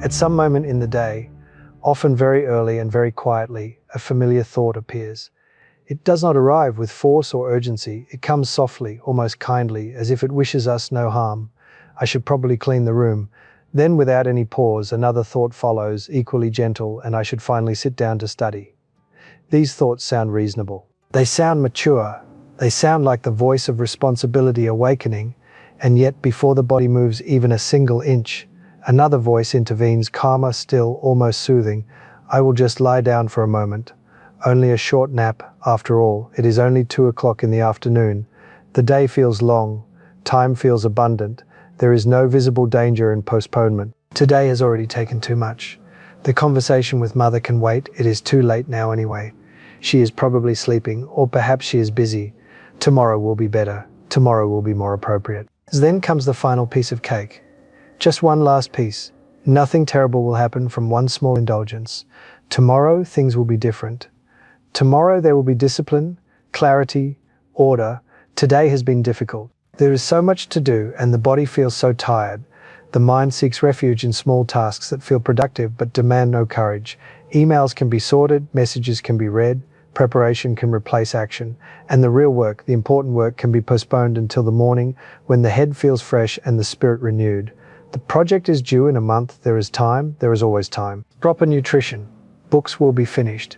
At some moment in the day, often very early and very quietly, a familiar thought appears. It does not arrive with force or urgency. It comes softly, almost kindly, as if it wishes us no harm. I should probably clean the room. Then, without any pause, another thought follows, equally gentle, and I should finally sit down to study. These thoughts sound reasonable. They sound mature. They sound like the voice of responsibility awakening, and yet before the body moves even a single inch, another voice intervenes, calmer, still, almost soothing. I will just lie down for a moment. Only a short nap, after all. It is only 2 o'clock in the afternoon. The day feels long. Time feels abundant. There is no visible danger in postponement. Today has already taken too much. The conversation with mother can wait. It is too late now anyway. She is probably sleeping, or perhaps she is busy. Tomorrow will be better. Tomorrow will be more appropriate. Then comes the final piece of cake. Just one last piece. Nothing terrible will happen from one small indulgence. Tomorrow, things will be different. Tomorrow there will be discipline, clarity, order. Today has been difficult. There is so much to do and the body feels so tired. The mind seeks refuge in small tasks that feel productive but demand no courage. Emails can be sorted, messages can be read, preparation can replace action, and the real work, the important work, can be postponed until the morning when the head feels fresh and the spirit renewed. The project is due in a month. There is time. There is always time. Proper nutrition. Books will be finished.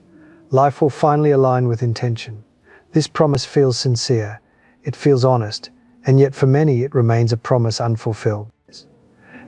Life will finally align with intention. This promise feels sincere. It feels honest. And yet for many it remains a promise unfulfilled.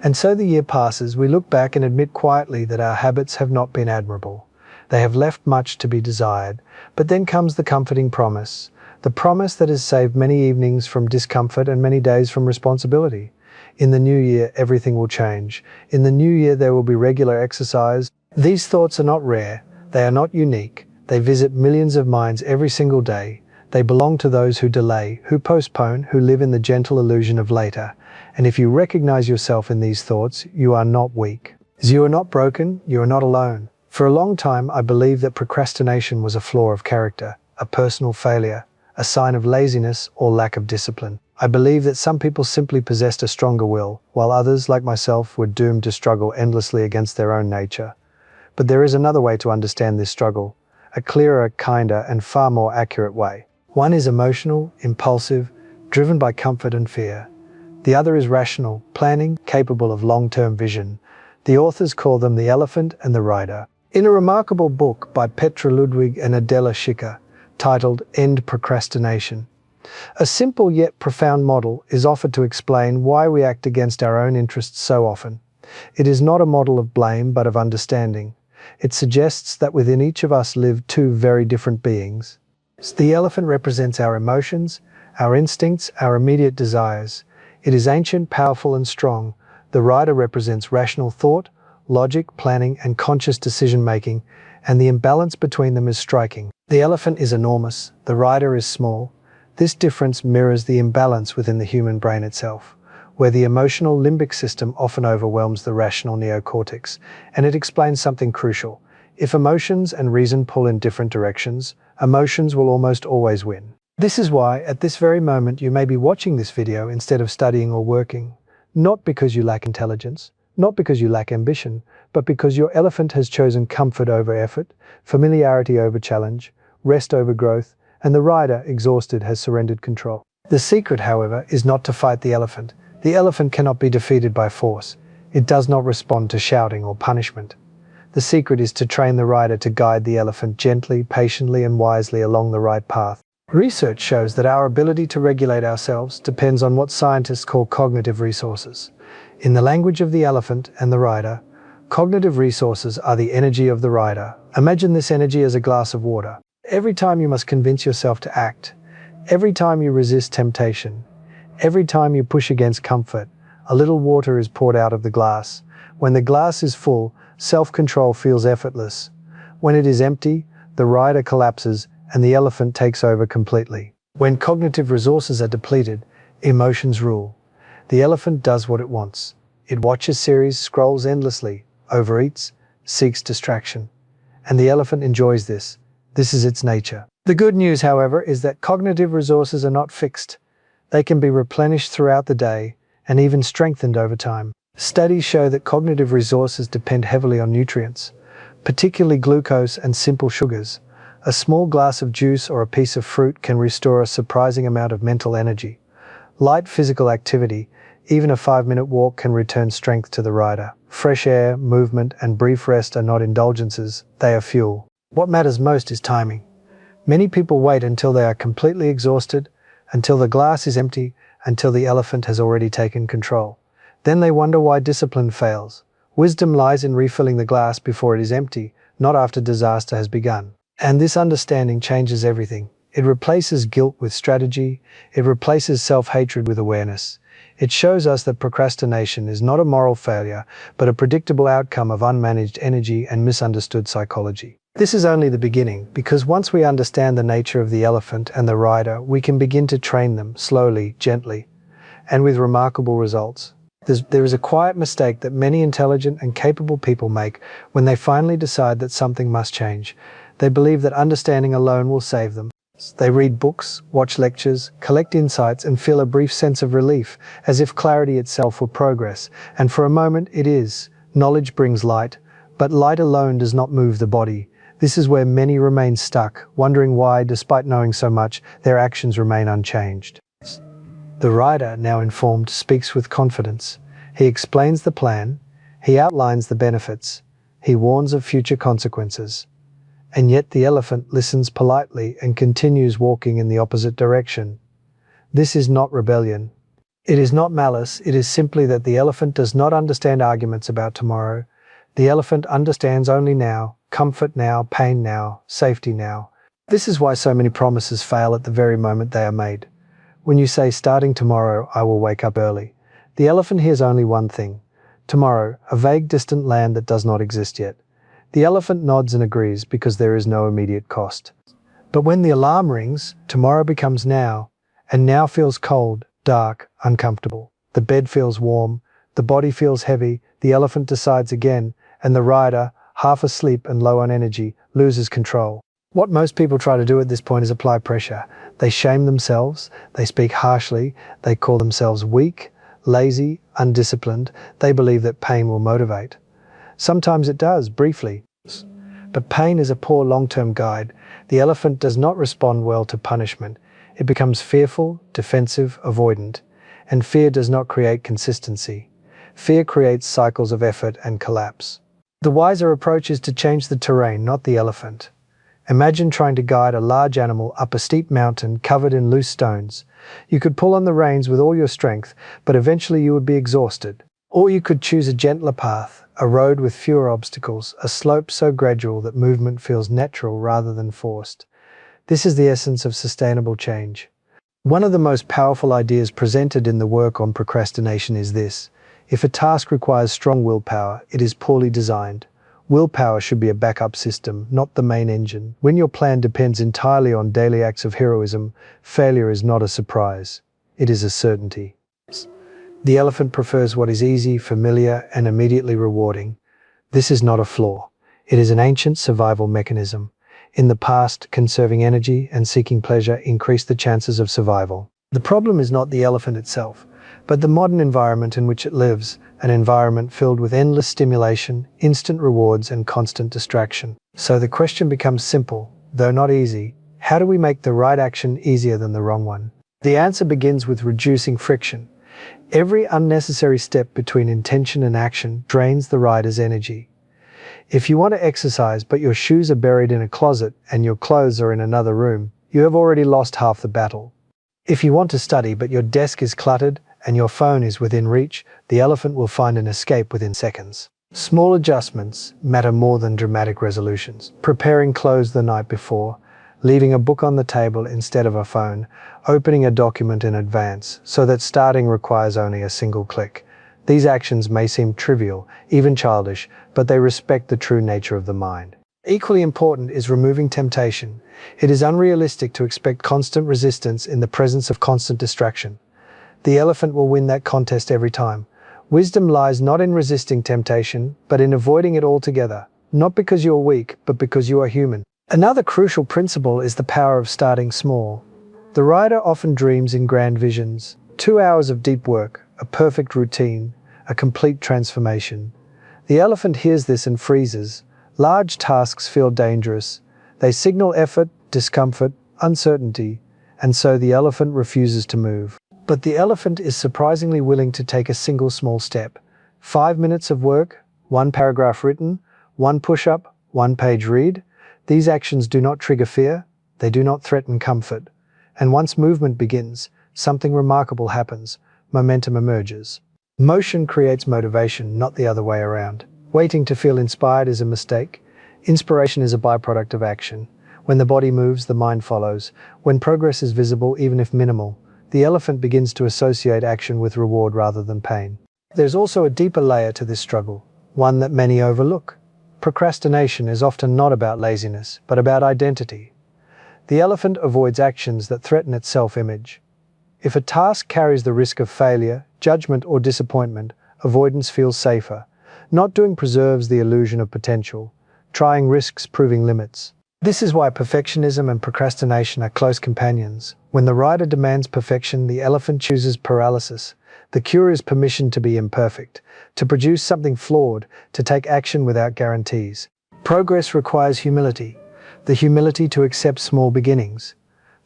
And so the year passes. We look back and admit quietly that our habits have not been admirable. They have left much to be desired. But then comes the comforting promise. The promise that has saved many evenings from discomfort and many days from responsibility. In the new year, everything will change. In the new year, there will be regular exercise. These thoughts are not rare. They are not unique. They visit millions of minds every single day. They belong to those who delay, who postpone, who live in the gentle illusion of later. And if you recognize yourself in these thoughts, you are not weak. You are not broken. You are not alone. For a long time, I believed that procrastination was a flaw of character, a personal failure, a sign of laziness or lack of discipline. I believed that some people simply possessed a stronger will, while others, like myself, were doomed to struggle endlessly against their own nature. But there is another way to understand this struggle, a clearer, kinder, and far more accurate way. One is emotional, impulsive, driven by comfort and fear. The other is rational, planning, capable of long-term vision. The authors call them the elephant and the rider. In a remarkable book by Petra Ludwig and Adela Schicker, titled End Procrastination, a simple yet profound model is offered to explain why we act against our own interests so often. It is not a model of blame but of understanding. It suggests that within each of us live two very different beings. The elephant represents our emotions, our instincts, our immediate desires. It is ancient, powerful, and strong. The rider represents rational thought, logic, planning, and conscious decision-making, and the imbalance between them is striking. The elephant is enormous, the rider is small. This difference mirrors the imbalance within the human brain itself, where the emotional limbic system often overwhelms the rational neocortex, and it explains something crucial. If emotions and reason pull in different directions, emotions will almost always win. This is why, at this very moment, you may be watching this video instead of studying or working. Not because you lack intelligence, not because you lack ambition, but because your elephant has chosen comfort over effort, familiarity over challenge, rest over growth, and the rider, exhausted, has surrendered control. The secret, however, is not to fight the elephant. The elephant cannot be defeated by force. It does not respond to shouting or punishment. The secret is to train the rider to guide the elephant gently, patiently, and wisely along the right path. Research shows that our ability to regulate ourselves depends on what scientists call cognitive resources. In the language of the elephant and the rider, cognitive resources are the energy of the rider. Imagine this energy as a glass of water. Every time you must convince yourself to act, every time you resist temptation, every time you push against comfort, a little water is poured out of the glass. When the glass is full, self-control feels effortless. When it is empty, the rider collapses and the elephant takes over completely. When cognitive resources are depleted, emotions rule. The elephant does what it wants. It watches series, scrolls endlessly, overeats, seeks distraction. And the elephant enjoys this. This is its nature. The good news, however, is that cognitive resources are not fixed. They can be replenished throughout the day and even strengthened over time. Studies show that cognitive resources depend heavily on nutrients, particularly glucose and simple sugars. A small glass of juice or a piece of fruit can restore a surprising amount of mental energy. Light physical activity, even a 5-minute walk, can return strength to the rider. Fresh air, movement, and brief rest are not indulgences, they are fuel. What matters most is timing. Many people wait until they are completely exhausted, until the glass is empty, until the elephant has already taken control. Then they wonder why discipline fails. Wisdom lies in refilling the glass before it is empty, not after disaster has begun. And this understanding changes everything. It replaces guilt with strategy. It replaces self-hatred with awareness. It shows us that procrastination is not a moral failure, but a predictable outcome of unmanaged energy and misunderstood psychology. This is only the beginning, because once we understand the nature of the elephant and the rider, we can begin to train them slowly, gently, and with remarkable results. There is a quiet mistake that many intelligent and capable people make when they finally decide that something must change. They believe that understanding alone will save them. They read books, watch lectures, collect insights, and feel a brief sense of relief, as if clarity itself were progress. And for a moment it is. Knowledge brings light, but light alone does not move the body. This is where many remain stuck, wondering why, despite knowing so much, their actions remain unchanged. The rider, now informed, speaks with confidence. He explains the plan, he outlines the benefits, he warns of future consequences. And yet the elephant listens politely and continues walking in the opposite direction. This is not rebellion. It is not malice, it is simply that the elephant does not understand arguments about tomorrow. The elephant understands only now, comfort now, pain now, safety now. This is why so many promises fail at the very moment they are made. When you say, starting tomorrow, I will wake up early, the elephant hears only one thing. Tomorrow, a vague distant land that does not exist yet. The elephant nods and agrees because there is no immediate cost. But when the alarm rings, tomorrow becomes now, and now feels cold, dark, uncomfortable. The bed feels warm, the body feels heavy, the elephant decides again, and the rider, half asleep and low on energy, loses control. What most people try to do at this point is apply pressure. They shame themselves, they speak harshly, they call themselves weak, lazy, undisciplined. They believe that pain will motivate. Sometimes it does, briefly. But pain is a poor long-term guide. The elephant does not respond well to punishment. It becomes fearful, defensive, avoidant. And fear does not create consistency. Fear creates cycles of effort and collapse. The wiser approach is to change the terrain, not the elephant. Imagine trying to guide a large animal up a steep mountain covered in loose stones. You could pull on the reins with all your strength, but eventually you would be exhausted. Or you could choose a gentler path, a road with fewer obstacles, a slope so gradual that movement feels natural rather than forced. This is the essence of sustainable change. One of the most powerful ideas presented in the work on procrastination is this: if a task requires strong willpower, it is poorly designed. Willpower should be a backup system, not the main engine. When your plan depends entirely on daily acts of heroism, failure is not a surprise. It is a certainty. The elephant prefers what is easy, familiar, and immediately rewarding. This is not a flaw. It is an ancient survival mechanism. In the past, conserving energy and seeking pleasure increased the chances of survival. The problem is not the elephant itself, but the modern environment in which it lives, an environment filled with endless stimulation, instant rewards, and constant distraction. So the question becomes simple, though not easy. How do we make the right action easier than the wrong one? The answer begins with reducing friction. Every unnecessary step between intention and action drains the rider's energy. If you want to exercise but your shoes are buried in a closet and your clothes are in another room, you have already lost half the battle. If you want to study but your desk is cluttered and your phone is within reach, the elephant will find an escape within seconds. Small adjustments matter more than dramatic resolutions. Preparing clothes the night before, leaving a book on the table instead of a phone, opening a document in advance so that starting requires only a single click. These actions may seem trivial, even childish, but they respect the true nature of the mind. Equally important is removing temptation. It is unrealistic to expect constant resistance in the presence of constant distraction. The elephant will win that contest every time. Wisdom lies not in resisting temptation, but in avoiding it altogether, not because you are weak, but because you are human. Another crucial principle is the power of starting small. The rider often dreams in grand visions. 2 hours of deep work, a perfect routine, a complete transformation. The elephant hears this and freezes. Large tasks feel dangerous. They signal effort, discomfort, uncertainty, and so the elephant refuses to move. But the elephant is surprisingly willing to take a single small step. 5 minutes of work, 1 paragraph written, 1 push-up, 1 page read. These actions do not trigger fear, they do not threaten comfort. And once movement begins, something remarkable happens. Momentum emerges. Motion creates motivation, not the other way around. Waiting to feel inspired is a mistake. Inspiration is a byproduct of action. When the body moves, the mind follows. When progress is visible, even if minimal, the elephant begins to associate action with reward rather than pain. There's also a deeper layer to this struggle, one that many overlook. Procrastination is often not about laziness, but about identity. The elephant avoids actions that threaten its self-image. If a task carries the risk of failure, judgment, or disappointment, avoidance feels safer. Not doing preserves the illusion of potential. Trying risks proving limits. This is why perfectionism and procrastination are close companions. When the rider demands perfection, the elephant chooses paralysis. The cure is permission to be imperfect, to produce something flawed, to take action without guarantees. Progress requires humility. The humility to accept small beginnings.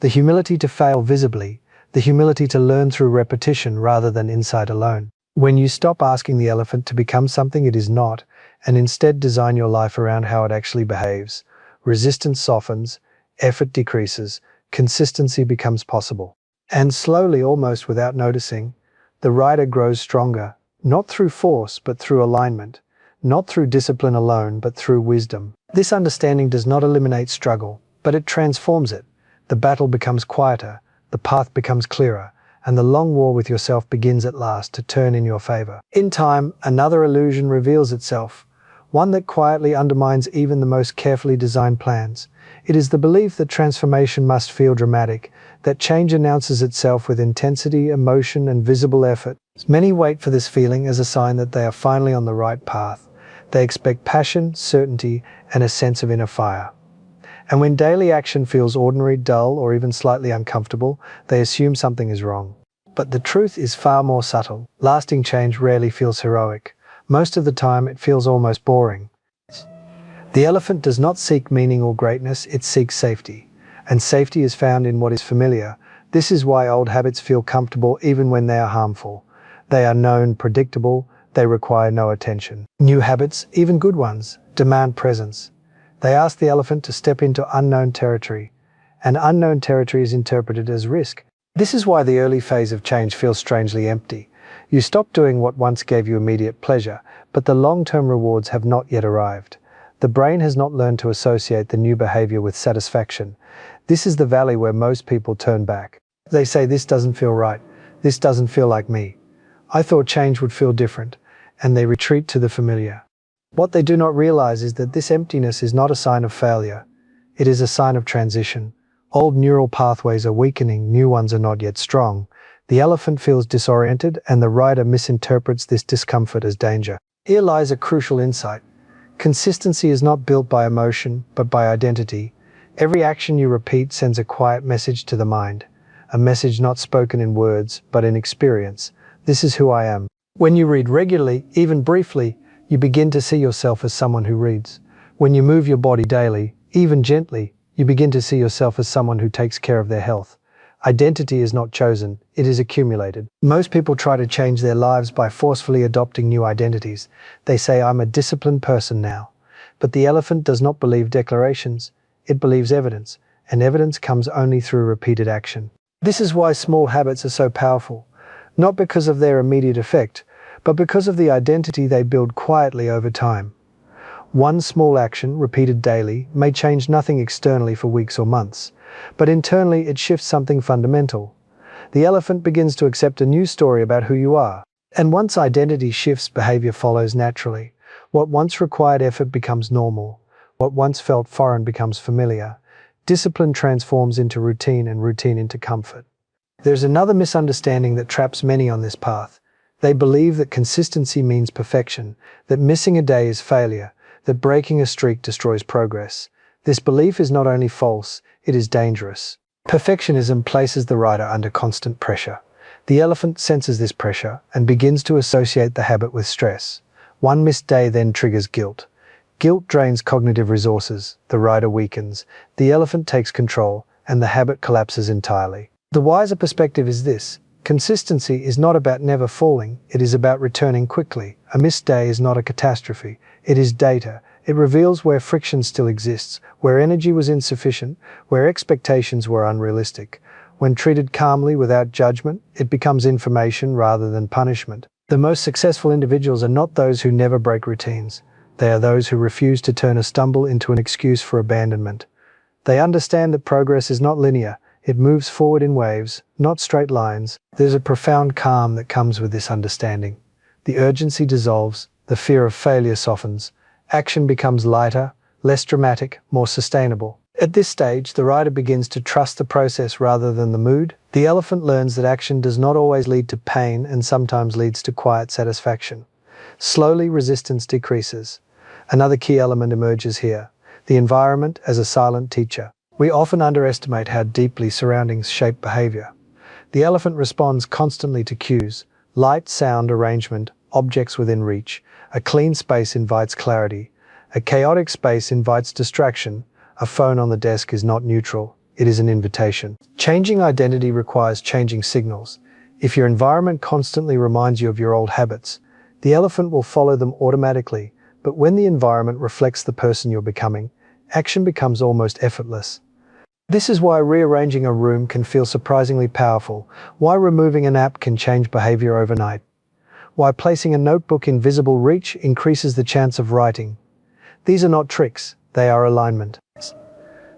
The humility to fail visibly. The humility to learn through repetition rather than insight alone. When you stop asking the elephant to become something it is not, and instead design your life around how it actually behaves, resistance softens, effort decreases, consistency becomes possible. And slowly, almost without noticing, the rider grows stronger, not through force but through alignment, not through discipline alone but through wisdom. This understanding does not eliminate struggle, but it transforms it. The battle becomes quieter, the path becomes clearer, and the long war with yourself begins at last to turn in your favor. In time, another illusion reveals itself, one that quietly undermines even the most carefully designed plans. It is the belief that transformation must feel dramatic, that change announces itself with intensity, emotion, and visible effort. Many wait for this feeling as a sign that they are finally on the right path. They expect passion, certainty, and a sense of inner fire. And when daily action feels ordinary, dull, or even slightly uncomfortable, they assume something is wrong. But the truth is far more subtle. Lasting change rarely feels heroic. Most of the time, it feels almost boring. The elephant does not seek meaning or greatness, it seeks safety. And safety is found in what is familiar. This is why old habits feel comfortable even when they are harmful. They are known, predictable, they require no attention. New habits, even good ones, demand presence. They ask the elephant to step into unknown territory, and unknown territory is interpreted as risk. This is why the early phase of change feels strangely empty. You stop doing what once gave you immediate pleasure, but the long-term rewards have not yet arrived. The brain has not learned to associate the new behavior with satisfaction. This is the valley where most people turn back. They say, "This doesn't feel right. This doesn't feel like me. I thought change would feel different," and they retreat to the familiar. What they do not realize is that this emptiness is not a sign of failure. It is a sign of transition. Old neural pathways are weakening, new ones are not yet strong. The elephant feels disoriented, and the rider misinterprets this discomfort as danger. Here lies a crucial insight. Consistency is not built by emotion, but by identity. Every action you repeat sends a quiet message to the mind. A message not spoken in words, but in experience. This is who I am. When you read regularly, even briefly, you begin to see yourself as someone who reads. When you move your body daily, even gently, you begin to see yourself as someone who takes care of their health. Identity is not chosen, it is accumulated. Most people try to change their lives by forcefully adopting new identities. They say, "I'm a disciplined person now." But the elephant does not believe declarations, it believes evidence, and evidence comes only through repeated action. This is why small habits are so powerful, not because of their immediate effect, but because of the identity they build quietly over time. One small action, repeated daily, may change nothing externally for weeks or months, but internally it shifts something fundamental. The elephant begins to accept a new story about who you are. And once identity shifts, behavior follows naturally. What once required effort becomes normal. What once felt foreign becomes familiar. Discipline transforms into routine and routine into comfort. There's another misunderstanding that traps many on this path. They believe that consistency means perfection, that missing a day is failure, that breaking a streak destroys progress. This belief is not only false, it is dangerous. Perfectionism places the rider under constant pressure. The elephant senses this pressure and begins to associate the habit with stress. One missed day then triggers guilt. Guilt drains cognitive resources, the rider weakens, the elephant takes control, and the habit collapses entirely. The wiser perspective is this: consistency is not about never falling, it is about returning quickly. A missed day is not a catastrophe, it is data. It reveals where friction still exists, where energy was insufficient, where expectations were unrealistic. When treated calmly without judgment, it becomes information rather than punishment. The most successful individuals are not those who never break routines. They are those who refuse to turn a stumble into an excuse for abandonment. They understand that progress is not linear. It moves forward in waves, not straight lines. There's a profound calm that comes with this understanding. The urgency dissolves, the fear of failure softens. Action becomes lighter, less dramatic, more sustainable. At this stage, the rider begins to trust the process rather than the mood. The elephant learns that action does not always lead to pain and sometimes leads to quiet satisfaction. Slowly, resistance decreases. Another key element emerges here: the environment as a silent teacher. We often underestimate how deeply surroundings shape behavior. The elephant responds constantly to cues: light, sound, arrangement, objects within reach. A clean space invites clarity. A chaotic space invites distraction. A phone on the desk is not neutral, it is an invitation. Changing identity requires changing signals. If your environment constantly reminds you of your old habits, the elephant will follow them automatically. But when the environment reflects the person you're becoming, action becomes almost effortless. This is why rearranging a room can feel surprisingly powerful, why removing an app can change behavior overnight, why placing a notebook in visible reach increases the chance of writing. These are not tricks, they are alignment.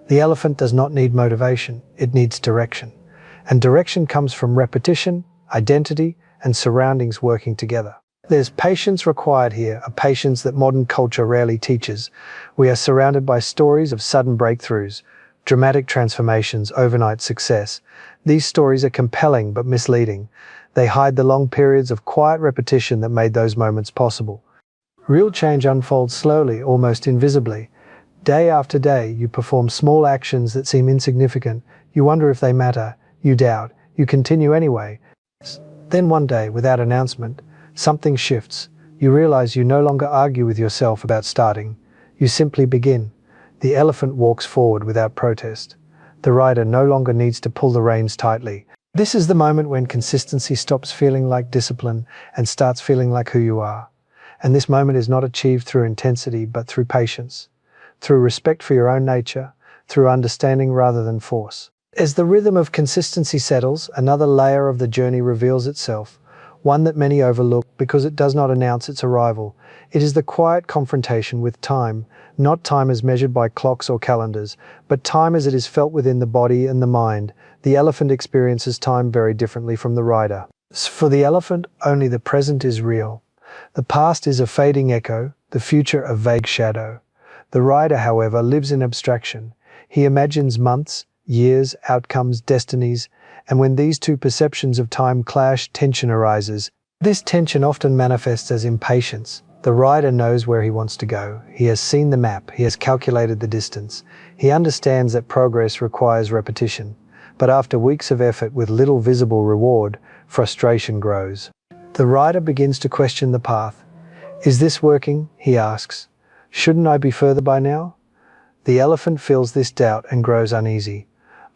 The elephant does not need motivation, it needs direction. And direction comes from repetition, identity, and surroundings working together. There's patience required here, a patience that modern culture rarely teaches. We are surrounded by stories of sudden breakthroughs, dramatic transformations, overnight success. These stories are compelling but misleading. They hide the long periods of quiet repetition that made those moments possible. Real change unfolds slowly, almost invisibly. Day after day, you perform small actions that seem insignificant. You wonder if they matter. You doubt. You continue anyway. Then one day, without announcement, something shifts. You realize you no longer argue with yourself about starting. You simply begin. The elephant walks forward without protest. The rider no longer needs to pull the reins tightly. This is the moment when consistency stops feeling like discipline and starts feeling like who you are. And this moment is not achieved through intensity, but through patience, through respect for your own nature, through understanding rather than force. As the rhythm of consistency settles, another layer of the journey reveals itself, one that many overlook because it does not announce its arrival. It is the quiet confrontation with time, not time as measured by clocks or calendars, but time as it is felt within the body and the mind. The elephant experiences time very differently from the rider. For the elephant, only the present is real. The past is a fading echo, the future a vague shadow. The rider, however, lives in abstraction. He imagines months, years, outcomes, destinies, and when these two perceptions of time clash, tension arises. This tension often manifests as impatience. The rider knows where he wants to go. He has seen the map. He has calculated the distance. He understands that progress requires repetition. But after weeks of effort with little visible reward, frustration grows. The rider begins to question the path. Is this working? He asks. Shouldn't I be further by now? The elephant feels this doubt and grows uneasy.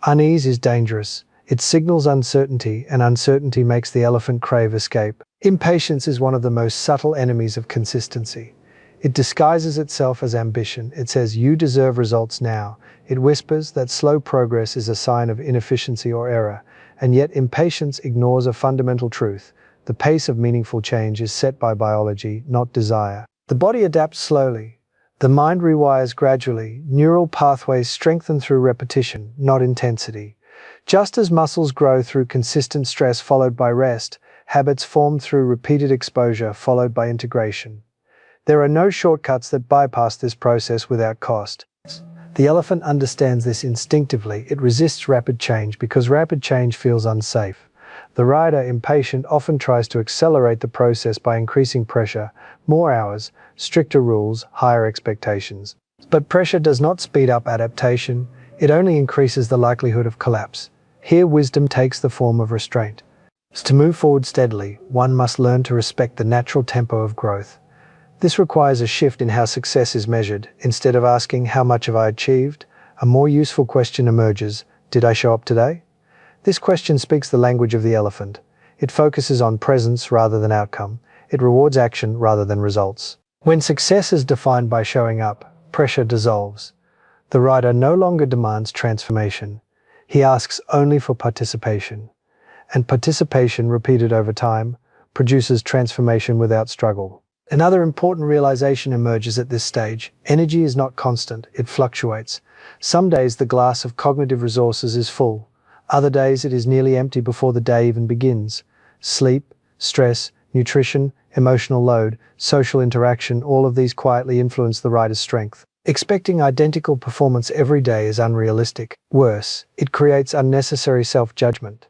Unease is dangerous. It signals uncertainty, and uncertainty makes the elephant crave escape. Impatience is one of the most subtle enemies of consistency. It disguises itself as ambition. It says, "You deserve results now." It whispers that slow progress is a sign of inefficiency or error. And yet impatience ignores a fundamental truth. The pace of meaningful change is set by biology, not desire. The body adapts slowly. The mind rewires gradually. Neural pathways strengthen through repetition, not intensity. Just as muscles grow through consistent stress followed by rest, habits form through repeated exposure followed by integration. There are no shortcuts that bypass this process without cost. The elephant understands this instinctively. It resists rapid change because rapid change feels unsafe. The rider, impatient, often tries to accelerate the process by increasing pressure, more hours, stricter rules, higher expectations. But pressure does not speed up adaptation. It only increases the likelihood of collapse. Here wisdom takes the form of restraint. To move forward steadily, one must learn to respect the natural tempo of growth. This requires a shift in how success is measured. Instead of asking, "How much have I achieved?" a more useful question emerges: "Did I show up today?" This question speaks the language of the elephant. It focuses on presence rather than outcome. It rewards action rather than results. When success is defined by showing up, pressure dissolves. The rider no longer demands transformation. He asks only for participation. And participation, repeated over time, produces transformation without struggle. Another important realization emerges at this stage. Energy is not constant, it fluctuates. Some days the glass of cognitive resources is full. Other days it is nearly empty before the day even begins. Sleep, stress, nutrition, emotional load, social interaction, all of these quietly influence the rider's strength. Expecting identical performance every day is unrealistic. Worse, it creates unnecessary self-judgment.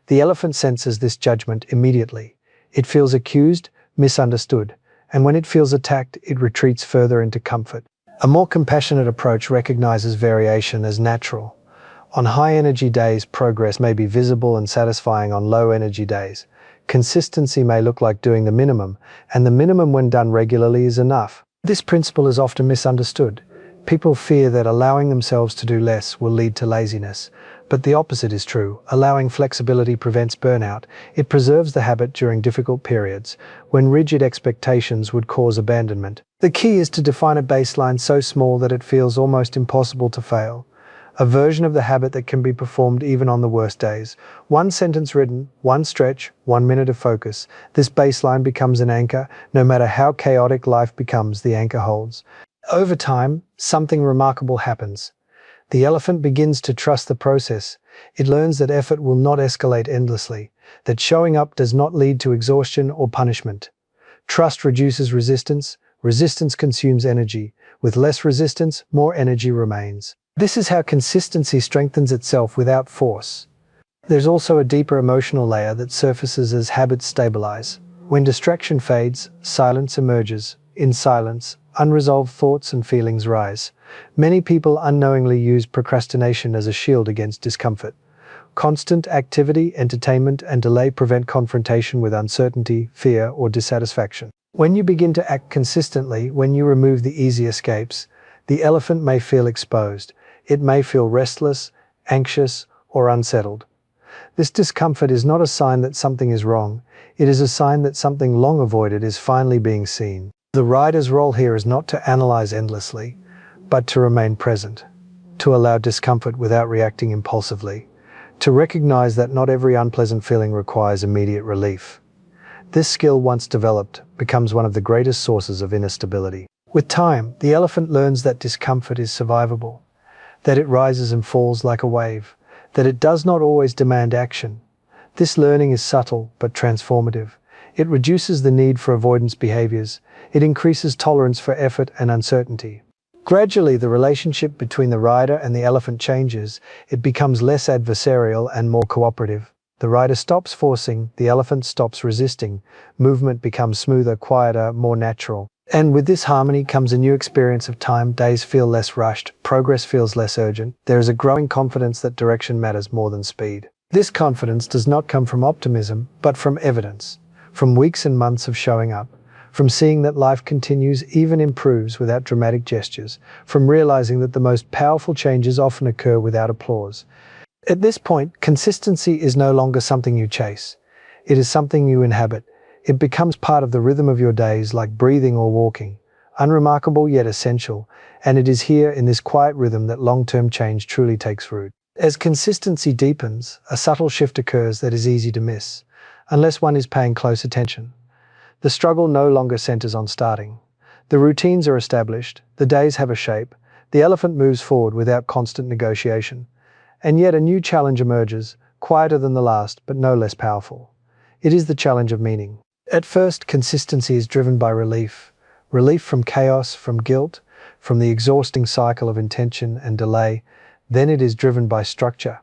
The elephant senses this judgment immediately. It feels accused, misunderstood, and when it feels attacked, it retreats further into comfort. A more compassionate approach recognizes variation as natural. On high-energy days, progress may be visible and satisfying. On low-energy days, consistency may look like doing the minimum, and the minimum when done regularly is enough. This principle is often misunderstood. People fear that allowing themselves to do less will lead to laziness. But the opposite is true. Allowing flexibility prevents burnout. It preserves the habit during difficult periods, when rigid expectations would cause abandonment. The key is to define a baseline so small that it feels almost impossible to fail. A version of the habit that can be performed even on the worst days. One sentence written, one stretch, 1 minute of focus. This baseline becomes an anchor. No matter how chaotic life becomes, the anchor holds. Over time, something remarkable happens. The elephant begins to trust the process. It learns that effort will not escalate endlessly, that showing up does not lead to exhaustion or punishment. Trust reduces resistance. Resistance consumes energy. With less resistance, more energy remains. This is how consistency strengthens itself without force. There's also a deeper emotional layer that surfaces as habits stabilize. When distraction fades, silence emerges. In silence, unresolved thoughts and feelings rise. Many people unknowingly use procrastination as a shield against discomfort. Constant activity, entertainment, and delay prevent confrontation with uncertainty, fear, or dissatisfaction. When you begin to act consistently, when you remove the easy escapes, the elephant may feel exposed. It may feel restless, anxious, or unsettled. This discomfort is not a sign that something is wrong. It is a sign that something long avoided is finally being seen. The rider's role here is not to analyze endlessly, but to remain present, to allow discomfort without reacting impulsively, to recognize that not every unpleasant feeling requires immediate relief. This skill, once developed, becomes one of the greatest sources of inner stability. With time, the elephant learns that discomfort is survivable, that it rises and falls like a wave, that it does not always demand action. This learning is subtle but transformative. It reduces the need for avoidance behaviors. It increases tolerance for effort and uncertainty. Gradually, the relationship between the rider and the elephant changes. It becomes less adversarial and more cooperative. The rider stops forcing, the elephant stops resisting. Movement becomes smoother, quieter, more natural. And with this harmony comes a new experience of time. Days feel less rushed, progress feels less urgent. There is a growing confidence that direction matters more than speed. This confidence does not come from optimism, but from evidence. From weeks and months of showing up, from seeing that life continues, even improves without dramatic gestures, from realizing that the most powerful changes often occur without applause. At this point, consistency is no longer something you chase. It is something you inhabit. It becomes part of the rhythm of your days, like breathing or walking. Unremarkable yet essential, and it is here in this quiet rhythm that long-term change truly takes root. As consistency deepens, a subtle shift occurs that is easy to miss, unless one is paying close attention. The struggle no longer centers on starting. The routines are established, the days have a shape, the elephant moves forward without constant negotiation. And yet a new challenge emerges, quieter than the last, but no less powerful. It is the challenge of meaning. At first, consistency is driven by relief. Relief from chaos, from guilt, from the exhausting cycle of intention and delay. Then it is driven by structure.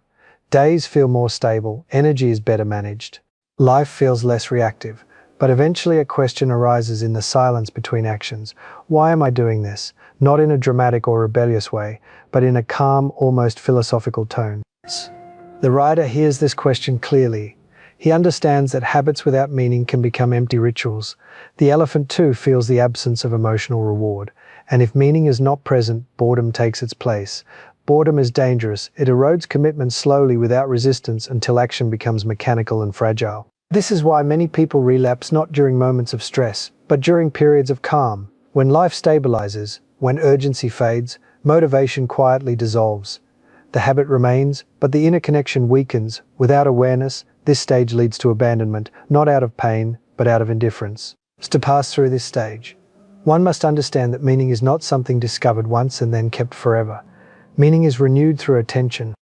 Days feel more stable, energy is better managed. Life feels less reactive. But eventually a question arises in the silence between actions. Why am I doing this? Not in a dramatic or rebellious way, but in a calm, almost philosophical tone. The rider hears this question clearly. He understands that habits without meaning can become empty rituals. The elephant too feels the absence of emotional reward. And if meaning is not present, boredom takes its place. Boredom is dangerous. It erodes commitment slowly without resistance until action becomes mechanical and fragile. This is why many people relapse not during moments of stress, but during periods of calm. When life stabilizes, when urgency fades, motivation quietly dissolves. The habit remains, but the inner connection weakens. Without awareness, this stage leads to abandonment, not out of pain, but out of indifference. To pass through this stage, one must understand that meaning is not something discovered once and then kept forever. Meaning is renewed through attention.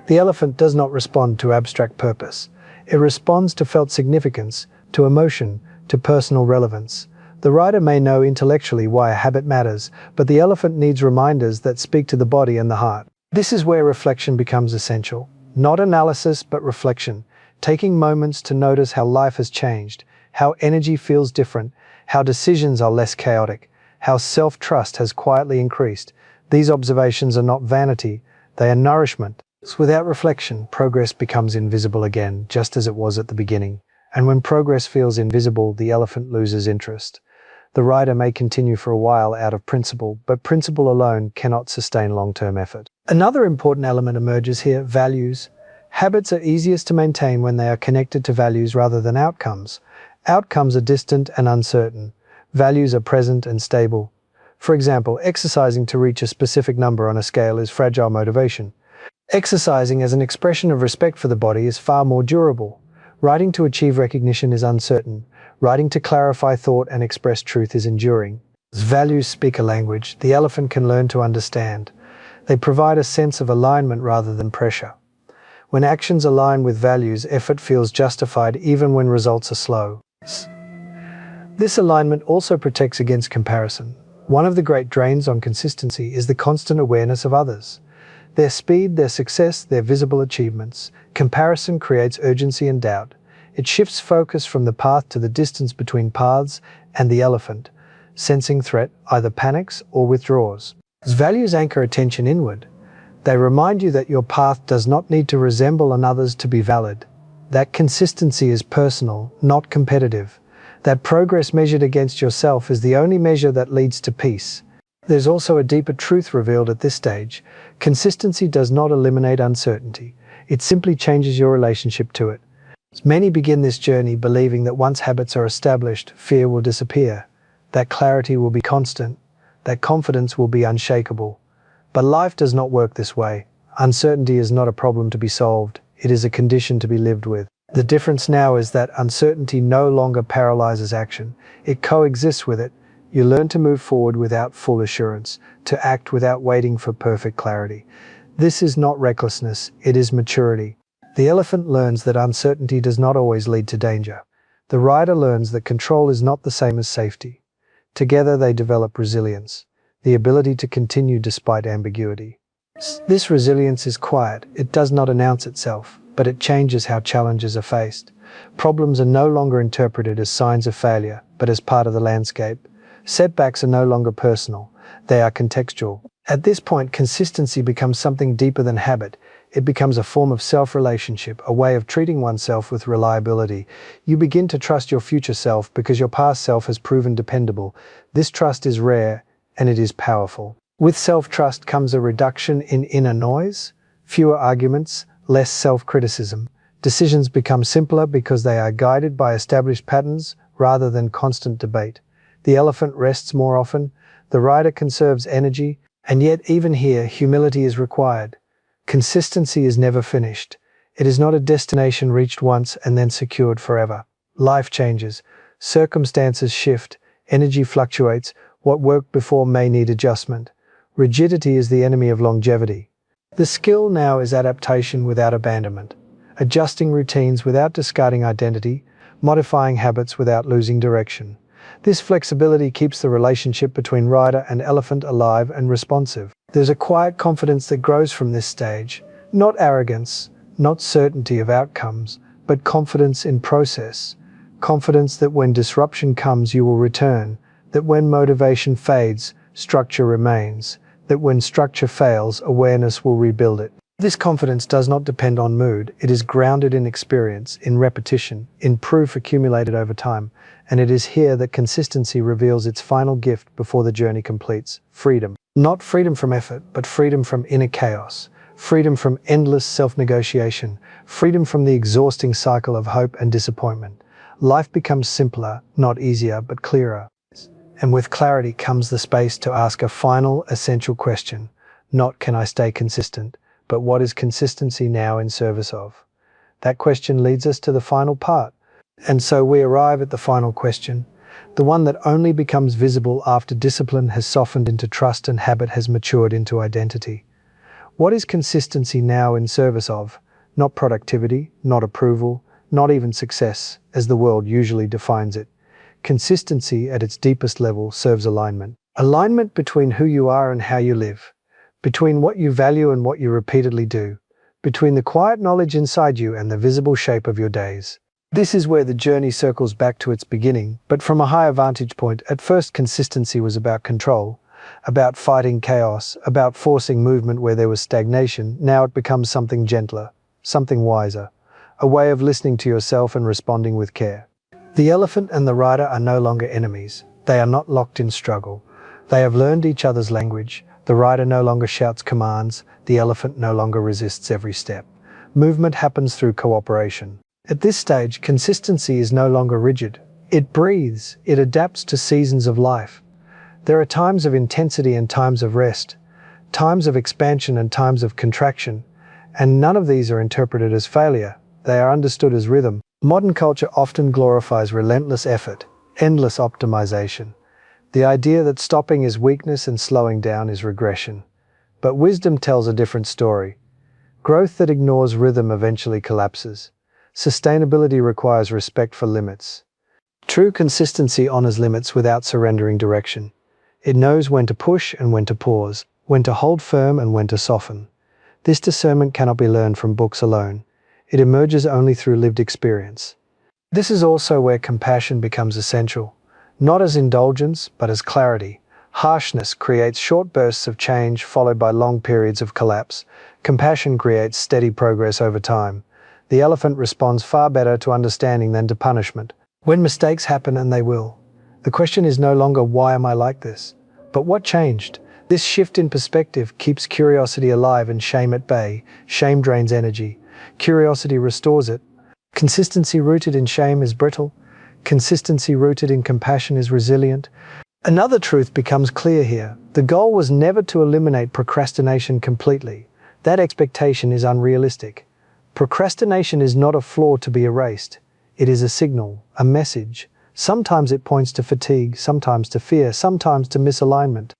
The elephant does not respond to abstract purpose. It responds to felt significance, to emotion, to personal relevance. The rider may know intellectually why a habit matters, but the elephant needs reminders that speak to the body and the heart. This is where reflection becomes essential. Not analysis, but reflection. Taking moments to notice how life has changed, how energy feels different, how decisions are less chaotic, how self-trust has quietly increased. These observations are not vanity, they are nourishment. Without reflection, progress becomes invisible again, just as it was at the beginning. And when progress feels invisible, the elephant loses interest. The rider may continue for a while out of principle, but principle alone cannot sustain long-term effort. Another important element emerges here: values. Habits are easiest to maintain when they are connected to values rather than outcomes. Outcomes are distant and uncertain. Values are present and stable. For example, exercising to reach a specific number on a scale is fragile motivation. Exercising as an expression of respect for the body is far more durable. Writing to achieve recognition is uncertain. Writing to clarify thought and express truth is enduring. As values speak a language the elephant can learn to understand. They provide a sense of alignment rather than pressure. When actions align with values, effort feels justified even when results are slow. This alignment also protects against comparison. One of the great drains on consistency is the constant awareness of others. Their speed, their success, their visible achievements. Comparison creates urgency and doubt. It shifts focus from the path to the distance between paths, and the elephant, sensing threat, either panics or withdraws. As values anchor attention inward, they remind you that your path does not need to resemble another's to be valid. That consistency is personal, not competitive. That progress measured against yourself is the only measure that leads to peace. There's also a deeper truth revealed at this stage. Consistency does not eliminate uncertainty. It simply changes your relationship to it. Many begin this journey believing that once habits are established, fear will disappear, that clarity will be constant, that confidence will be unshakable. But life does not work this way. Uncertainty is not a problem to be solved. It is a condition to be lived with. The difference now is that uncertainty no longer paralyzes action. It coexists with it. You learn to move forward without full assurance, to act without waiting for perfect clarity. This is not recklessness, it is maturity. The elephant learns that uncertainty does not always lead to danger. The rider learns that control is not the same as safety. Together they develop resilience, the ability to continue despite ambiguity. This resilience is quiet. It does not announce itself, but it changes how challenges are faced. Problems are no longer interpreted as signs of failure, but as part of the landscape. Setbacks are no longer personal, they are contextual. At this point, consistency becomes something deeper than habit. It becomes a form of self-relationship, a way of treating oneself with reliability. You begin to trust your future self because your past self has proven dependable. This trust is rare, and it is powerful. With self-trust comes a reduction in inner noise, fewer arguments, less self-criticism. Decisions become simpler because they are guided by established patterns rather than constant debate. The elephant rests more often, the rider conserves energy, and yet even here, humility is required. Consistency is never finished. It is not a destination reached once and then secured forever. Life changes, circumstances shift, energy fluctuates, what worked before may need adjustment. Rigidity is the enemy of longevity. The skill now is adaptation without abandonment, adjusting routines without discarding identity, modifying habits without losing direction. This flexibility keeps the relationship between rider and elephant alive and responsive. There's a quiet confidence that grows from this stage, not arrogance, not certainty of outcomes, but confidence in process. Confidence that when disruption comes, you will return, that when motivation fades, structure remains, that when structure fails, awareness will rebuild it. This confidence does not depend on mood, it is grounded in experience, in repetition, in proof accumulated over time, and it is here that consistency reveals its final gift before the journey completes: freedom. Not freedom from effort, but freedom from inner chaos, freedom from endless self-negotiation, freedom from the exhausting cycle of hope and disappointment. Life becomes simpler, not easier, but clearer. And with clarity comes the space to ask a final, essential question. Not can I stay consistent, but what is consistency now in service of? That question leads us to the final part. And so we arrive at the final question, the one that only becomes visible after discipline has softened into trust and habit has matured into identity. What is consistency now in service of? Not productivity, not approval, not even success, as the world usually defines it. Consistency at its deepest level serves alignment. Alignment between who you are and how you live, between what you value and what you repeatedly do, between the quiet knowledge inside you and the visible shape of your days. This is where the journey circles back to its beginning, but from a higher vantage point. At first, consistency was about control, about fighting chaos, about forcing movement where there was stagnation. Now it becomes something gentler, something wiser, a way of listening to yourself and responding with care. The elephant and the rider are no longer enemies. They are not locked in struggle. They have learned each other's language. The rider no longer shouts commands. The elephant no longer resists every step. Movement happens through cooperation. At this stage, consistency is no longer rigid. It breathes. It adapts to seasons of life. There are times of intensity and times of rest, times of expansion and times of contraction, and none of these are interpreted as failure. They are understood as rhythm. Modern culture often glorifies relentless effort, endless optimization. The idea that stopping is weakness and slowing down is regression. But wisdom tells a different story. Growth that ignores rhythm eventually collapses. Sustainability requires respect for limits. True consistency honors limits without surrendering direction. It knows when to push and when to pause, when to hold firm and when to soften. This discernment cannot be learned from books alone. It emerges only through lived experience. This is also where compassion becomes essential. Not as indulgence, but as clarity. Harshness creates short bursts of change followed by long periods of collapse. Compassion creates steady progress over time. The elephant responds far better to understanding than to punishment. When mistakes happen, and they will, the question is no longer why am I like this, but what changed? This shift in perspective keeps curiosity alive and shame at bay. Shame drains energy. Curiosity restores it. Consistency rooted in shame is brittle. Consistency rooted in compassion is resilient. Another truth becomes clear here. The goal was never to eliminate procrastination completely. That expectation is unrealistic. Procrastination is not a flaw to be erased. It is a signal, a message. Sometimes it points to fatigue, sometimes to fear, sometimes to misalignment.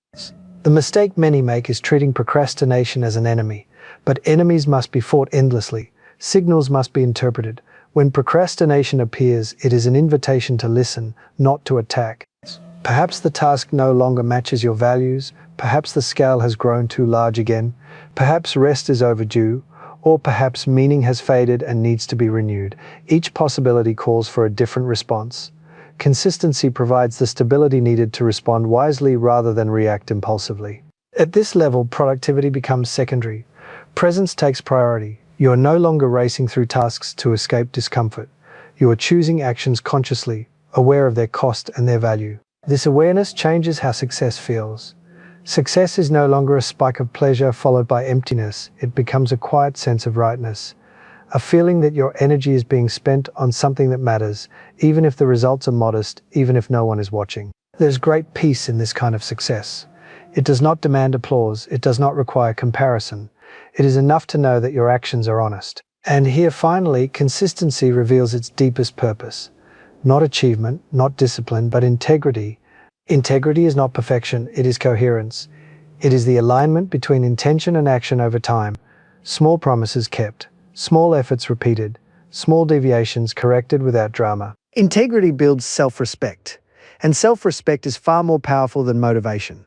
The mistake many make is treating procrastination as an enemy. But enemies must be fought endlessly. Signals must be interpreted. When procrastination appears, it is an invitation to listen, not to attack. Perhaps the task no longer matches your values. Perhaps the scale has grown too large again. Perhaps rest is overdue. Or perhaps meaning has faded and needs to be renewed. Each possibility calls for a different response. Consistency provides the stability needed to respond wisely rather than react impulsively. At this level, productivity becomes secondary. Presence takes priority. You are no longer racing through tasks to escape discomfort. You are choosing actions consciously, aware of their cost and their value. This awareness changes how success feels. Success is no longer a spike of pleasure followed by emptiness. It becomes a quiet sense of rightness. A feeling that your energy is being spent on something that matters, even if the results are modest, even if no one is watching. There's great peace in this kind of success. It does not demand applause. It does not require comparison. It is enough to know that your actions are honest. And here finally, consistency reveals its deepest purpose. Not achievement, not discipline, but integrity. Integrity is not perfection, it is coherence. It is the alignment between intention and action over time. Small promises kept, small efforts repeated, small deviations corrected without drama. Integrity builds self-respect, and self-respect is far more powerful than motivation.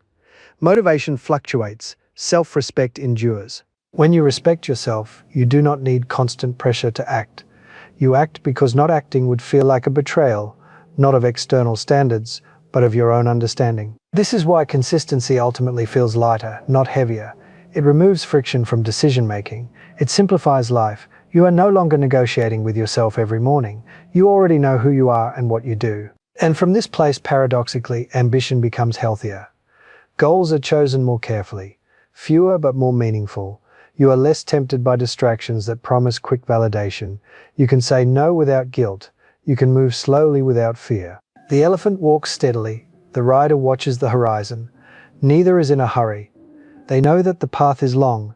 Motivation fluctuates, self-respect endures. When you respect yourself, you do not need constant pressure to act. You act because not acting would feel like a betrayal, not of external standards, but of your own understanding. This is why consistency ultimately feels lighter, not heavier. It removes friction from decision-making. It simplifies life. You are no longer negotiating with yourself every morning. You already know who you are and what you do. And from this place, paradoxically, ambition becomes healthier. Goals are chosen more carefully, fewer but more meaningful. You are less tempted by distractions that promise quick validation. You can say no without guilt. You can move slowly without fear. The elephant walks steadily. The rider watches the horizon. Neither is in a hurry. They know that the path is long,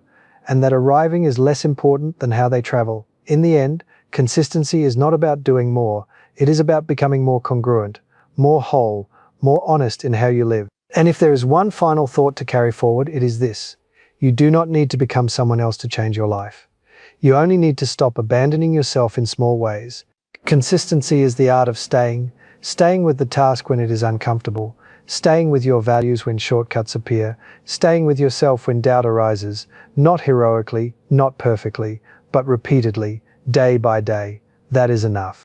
and that arriving is less important than how they travel. In the end, consistency is not about doing more. It is about becoming more congruent, more whole, more honest in how you live. And if there is one final thought to carry forward, it is this. You do not need to become someone else to change your life. You only need to stop abandoning yourself in small ways. Consistency is the art of staying with the task when it is uncomfortable, staying with your values when shortcuts appear, staying with yourself when doubt arises, not heroically, not perfectly, but repeatedly, day by day. That is enough.